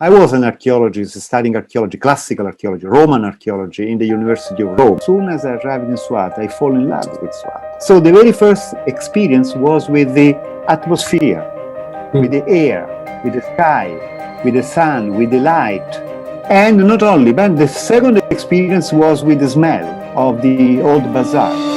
I was an archaeologist studying archaeology, classical archaeology, Roman archaeology in the University of Rome. As soon as I arrived in Swat, I fall in love with Swat. So the very first experience was with the atmosphere, with the air, with the sky, with the sun, with the light. And not only, but the second experience was with the smell of the old bazaar.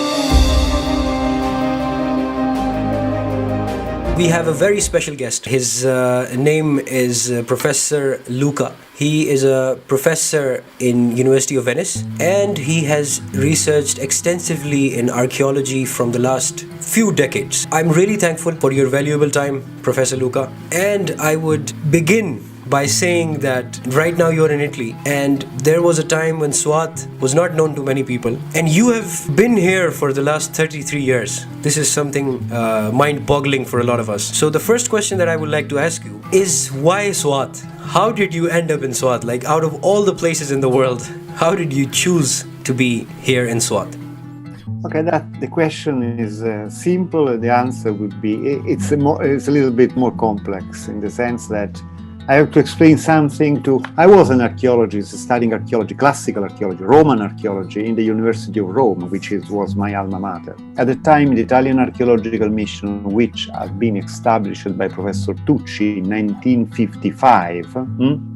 We have a very special guest. His name is Professor Luca. He is a professor in University of Venice, and he has researched extensively in archaeology from the last few decades. I'm really thankful for your valuable time, Professor Luca. And I would begin by saying that right now you're in Italy, and there was a time when Swat was not known to many people, and you have been here for the last 33 years. This is something mind-boggling for a lot of us. So the first question that I would like to ask you is, why Swat? How did you end up in Swat? Like, out of all the places in the world, how did you choose to be here in Swat? Okay, the question is simple. The answer would be it's a little bit more complex in the sense that I have to explain something to... I was an archaeologist studying archaeology, classical archaeology, Roman archaeology in the University of Rome, which was my alma mater. At the time, the Italian Archaeological Mission, which had been established by Professor Tucci in 1955,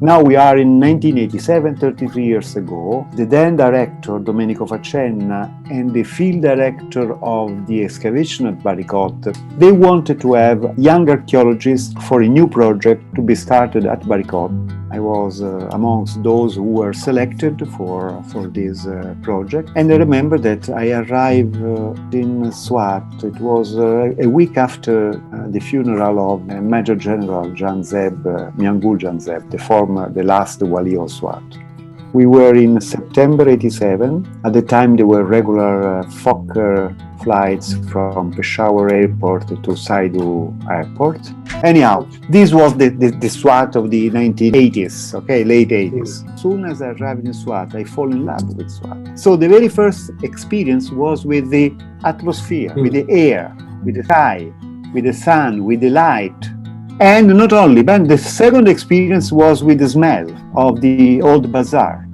now we are in 1987, 33 years ago. The then director, Domenico Facenna, and the field director of the excavation at Baricote, they wanted to have young archaeologists for a new project to be started at Baricote. I was amongst those who were selected for this project. And I remember that I arrived in Swat. It was a week after the funeral of Major General Janzeb, Miangul Janzeb, the last Wali of Swat. We were in September 87. At the time, there were regular Fokker flights from Peshawar Airport to Saidu Airport. Anyhow, this was the Swat of the 1980s, okay, late 80s. As soon as I arrived in Swat, I fall in love with Swat. So the very first experience was with the atmosphere, with the air, with the sky, with the sun, with the light. And not only, but the second experience was with the smell of the old bazaar.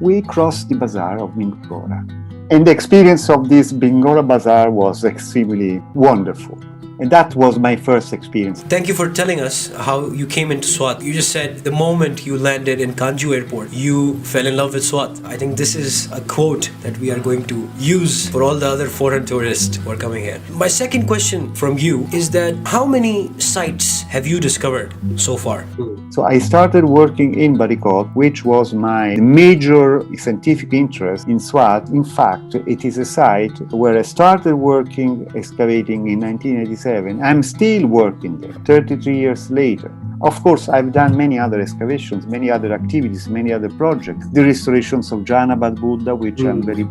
We crossed the bazaar of Bingora. And the experience of this Bingora bazaar was extremely wonderful. And that was my first experience. Thank you for telling us how you came into Swat. You just said the moment you landed in Kanju Airport, you fell in love with Swat. I think this is a quote that we are going to use for all the other foreign tourists who are coming here. My second question from you is that how many sites have you discovered so far? So I started working in Baricote, which was my major scientific interest in Swat. In fact, it is a site where I started working, excavating in 1987. I'm still working there, 33 years later. Of course, I've done many other excavations, many other activities, many other projects. The restorations of Janabad Buddha, which I'm very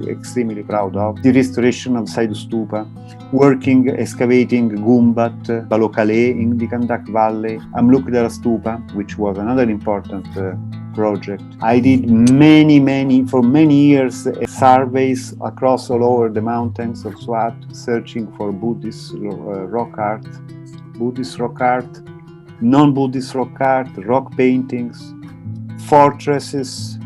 extremely proud of. The restoration of Saidu Stupa. Working, excavating Gumbat, Balokale in the Kandak Valley. Amlukdara Stupa, which was another important project. I did for many years, surveys across all over the mountains of Swat, searching for Buddhist rock art, non-Buddhist rock art, rock paintings, fortresses,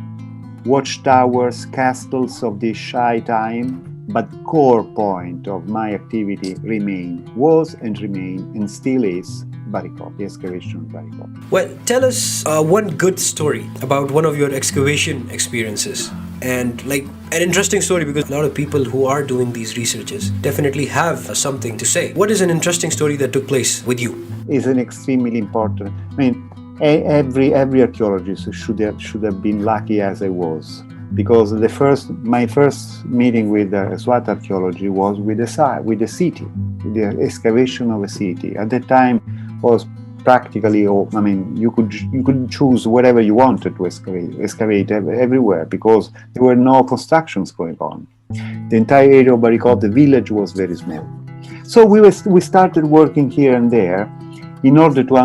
watchtowers, castles of the Shai time. But the core point of my activity was and still is Baricote, the excavation of Baricote. Well, tell us one good story about one of your excavation experiences. And like an interesting story, because a lot of people who are doing these researches definitely have something to say. What is an interesting story that took place with you? It's an extremely important. I mean, every archaeologist should have been lucky as I was, because my first meeting with Swat archaeology was with the city, the excavation of a city. At that time, was practically, you could choose whatever you wanted to excavate everywhere, because there were no constructions going on. The entire area of Baricote, the village, was very small. So we started working here and there in order to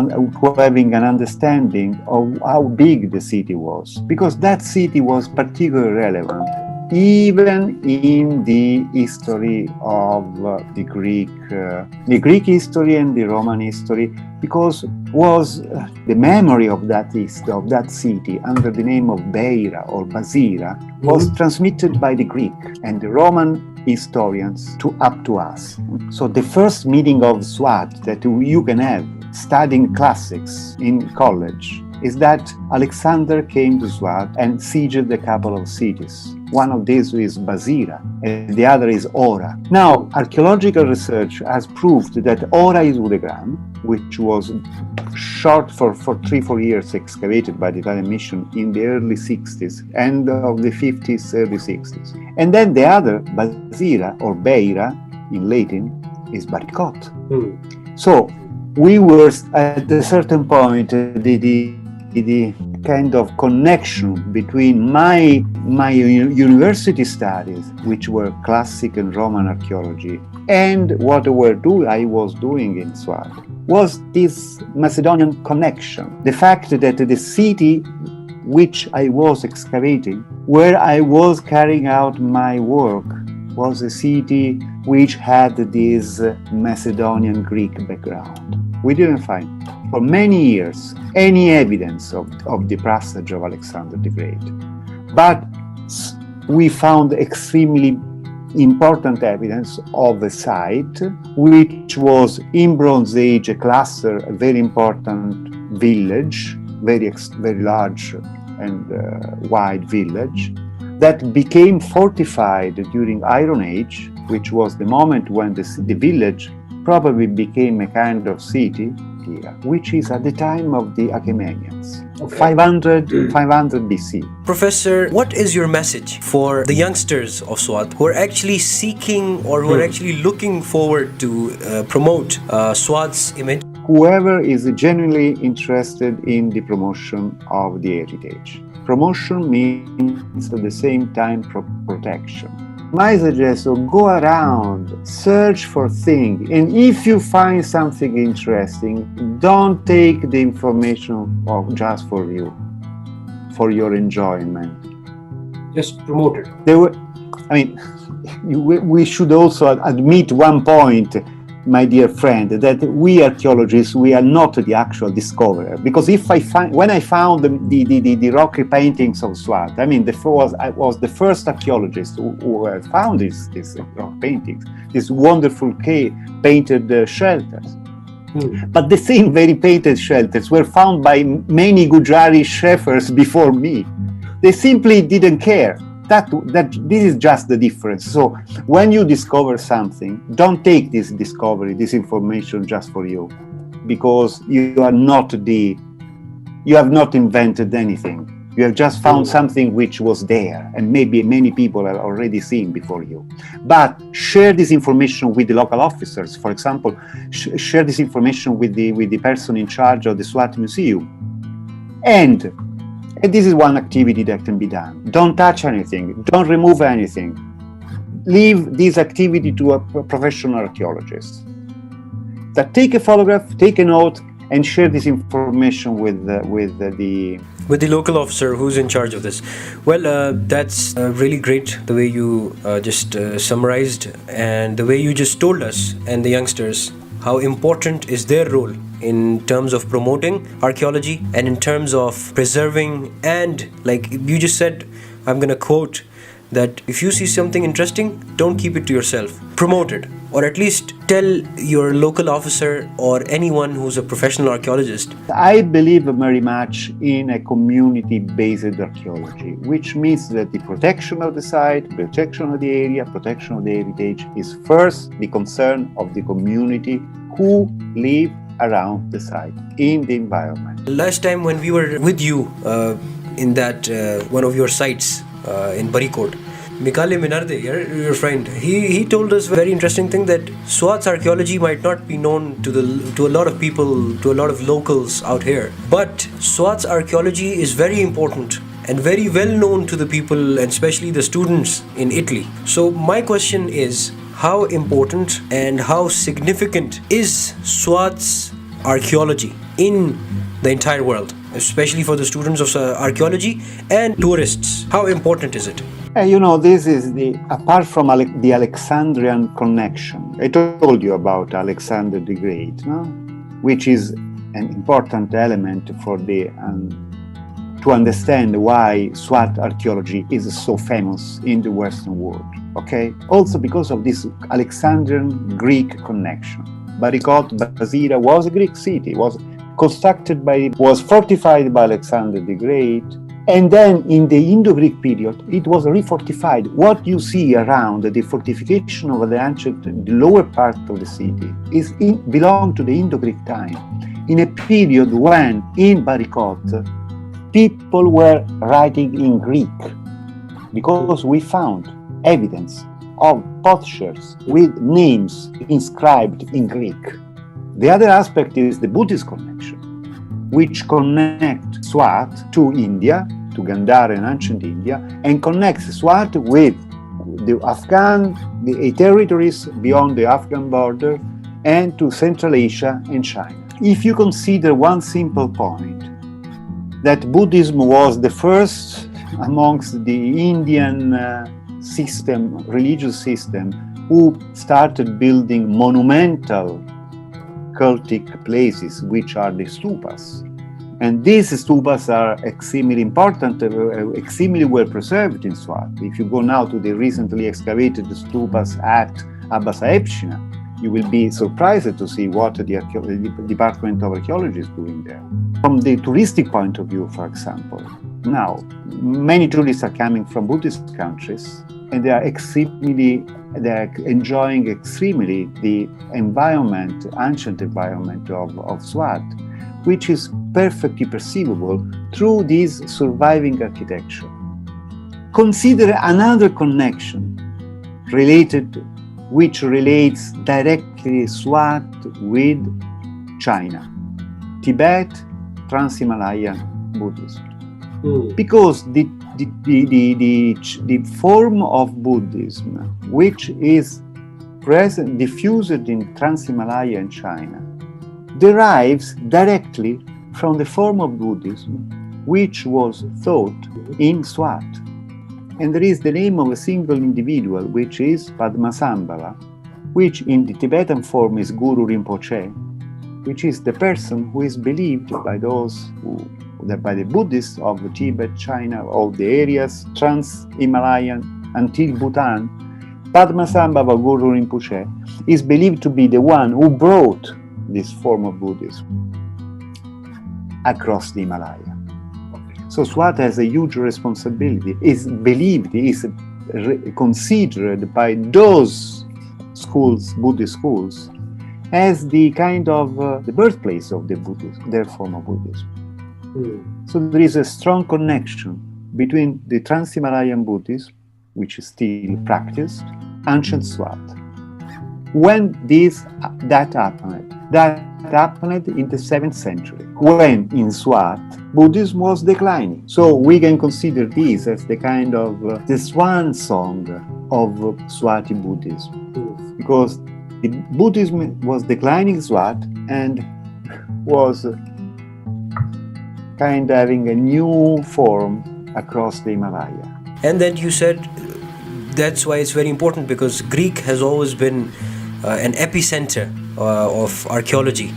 having an understanding of how big the city was, because that city was particularly relevant even in the history of the Greek history and the Roman history, because was the memory of that city under the name of Beira or Basira was transmitted by the Greek and the Roman historians up to us. So the first meaning of Swat that you can have studying classics in college is that Alexander came to Swat and sieged a couple of cities. One of these is Basira, and the other is Ora. Now, archaeological research has proved that Ora is Udegram, which was short for 3-4 years excavated by the Italian mission in the early 60s, end of the 50s, early 60s. And then the other, Basira or Beira in Latin, is Baricot. So we were at a certain point, the kind of connection between my university studies, which were classic and Roman archaeology, and what I was doing in Swat, was this Macedonian connection. The fact that the city which I was excavating, where I was carrying out my work, was a city which had this Macedonian Greek background. We didn't find for many years any evidence of the passage of Alexander the Great. But we found extremely important evidence of a site which was in Bronze Age a cluster, a very important village, very large and wide village, that became fortified during Iron Age, which was the moment when the village probably became a kind of city here, which is at the time of the Achaemenians, 500 BC. Professor, what is your message for the youngsters of Swat who are actually seeking or who are actually looking forward to promote Swat's image? Whoever is genuinely interested in the promotion of the heritage. Promotion means at the same time protection. My suggestion, go around, search for things, and if you find something interesting, don't take the information just for you, for your enjoyment. Just promote it. We should also admit one point, my dear friend, that we archaeologists, we are not the actual discoverer. Because when I found the rock paintings of Swat, I was the first archaeologist who had found these rock paintings, these wonderful painted shelters. But the same very painted shelters were found by many Gujarati shepherds before me. They simply didn't care. That this is just the difference. So when you discover something, don't take this discovery, this information just for you, because you have not invented anything. You have just found something which was there, and maybe many people have already seen before you. But share this information with the local officers. For example, share this information with the person in charge of the Swat Museum. And this is one activity that can be done. Don't touch anything. Don't remove anything. Leave this activity to a professional archaeologist. That take a photograph, take a note, and share this information with the local officer who's in charge of this. Well, that's really great the way you just summarized and the way you just told us and the youngsters how important is their role in terms of promoting archaeology and in terms of preserving, and like you just said, I'm gonna quote that if you see something interesting, don't keep it to yourself. Promote it, or at least tell your local officer or anyone who's a professional archaeologist. I believe very much in a community-based archaeology, which means that the protection of the site, protection of the area, protection of the heritage is first the concern of the community who live around the site, in the environment. Last time when we were with you in that one of your sites in Baricot, Mikale Minarde, your friend, he told us a very interesting thing, that Swat's archaeology might not be known to a lot of people, to a lot of locals out here, but Swat's archaeology is very important and very well known to the people, and especially the students in Italy. So my question is, how important and how significant is Swat's archaeology in the entire world, especially for the students of archaeology and tourists? How important is it? This is apart from the Alexandrian connection. I told you about Alexander the Great, no? Which is an important element for to understand why Swat archaeology is so famous in the Western world. Okay, also because of this Alexandrian Greek connection. Barikot, Basira was a Greek city, was fortified by Alexander the Great. And then in the Indo-Greek period, it was refortified. What you see around the fortification of the lower part of the city belonged to the Indo-Greek time, in a period when in Barikot, people were writing in Greek, because we found evidence of potsherds with names inscribed in Greek. The other aspect is the Buddhist connection, which connect Swat to India, to Gandhara and ancient India, and connects Swat with the territories beyond the Afghan border and to Central Asia and China. If you consider one simple point, that Buddhism was the first amongst the Indian religious system, who started building monumental cultic places, which are the stupas. And these stupas are extremely important, extremely well preserved in Swat. If you go now to the recently excavated stupas at Abbasaebshina, you will be surprised to see what the Department of Archaeology is doing there. From the touristic point of view, for example, now many tourists are coming from Buddhist countries, and they are enjoying extremely the environment, ancient environment of Swat, which is perfectly perceivable through this surviving architecture. Consider another connection which relates directly Swat with China, Tibet, Trans-Himalayan Buddhism. Because the form of Buddhism, which is diffused in Trans-Himalaya and China, derives directly from the form of Buddhism which was thought in Swat. And there is the name of a single individual, which is Padmasambhava, which in the Tibetan form is Guru Rinpoche, which is the person who is believed by by the Buddhists of Tibet, China, all the areas, Trans-Himalayan until Bhutan. Padmasambhava Guru Rinpoche is believed to be the one who brought this form of Buddhism across the Himalaya. So Swat has a huge responsibility, is considered by those schools, Buddhist schools, as the kind of the birthplace of their form of Buddhism. So there is a strong connection between the Trans-Himalayan Buddhism, which is still practiced, ancient Swat. When that happened in the 7th century, when in Swat Buddhism was declining. So we can consider this as the kind of the swan song of Swati Buddhism, because the Buddhism was declining in Swat and was kind of having a new form across the Himalaya. And then you said that's why it's very important, because Greek has always been an epicenter of archaeology.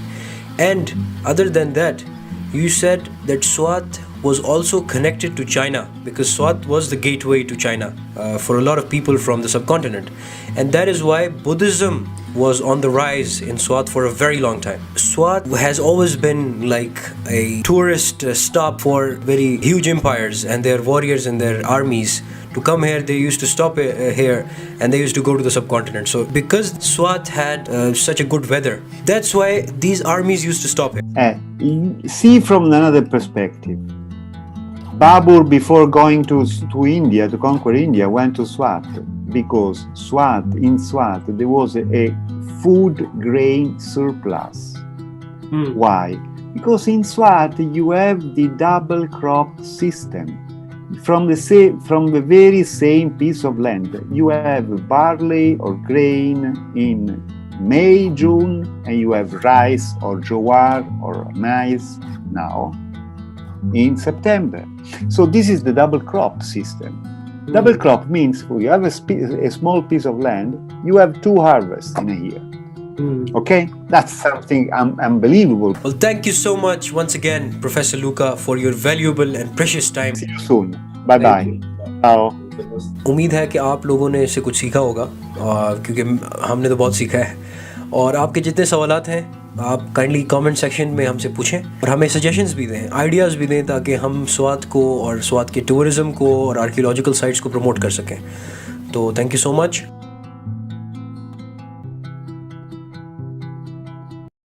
And other than that, you said that Swat was also connected to China, because Swat was the gateway to China for a lot of people from the subcontinent. And that is why Buddhism was on the rise in Swat for a very long time. Swat has always been like a tourist stop for very huge empires and their warriors and their armies. To come here, they used to stop here and they used to go to the subcontinent. So because Swat had such a good weather, that's why these armies used to stop here. See from another perspective. Babur, before going to India, to conquer India, went to Swat, because in Swat there was a food grain surplus. Why? Because in Swat you have the double crop system. From the very same piece of land, you have barley or grain in May, June, and you have rice or jowar or maize now in September. So this is the double crop system. Double crop means you have a small piece of land, you have 2 harvests in a year. Okay, that's something unbelievable. Well, thank you so much once again, Professor Luca, for your valuable and precious time. See you soon. Bye bye. Ciao. उम्मीद है कि आप लोगों ने इससे कुछ सीखा होगा, क्योंकि हमने तो बहुत सीखा है। और आपके जितने सवालात हैं आप काइंडली कमेंट सेक्शन में हमसे पूछें और हमें सजेशंस भी दें, आइडियाज़ भी दें, ताकि हम स्वात को और स्वात के टूरिज़्म को और आर्कियोलॉजिकल साइट्स को प्रमोट कर सकें। तो थैंक यू सो मच।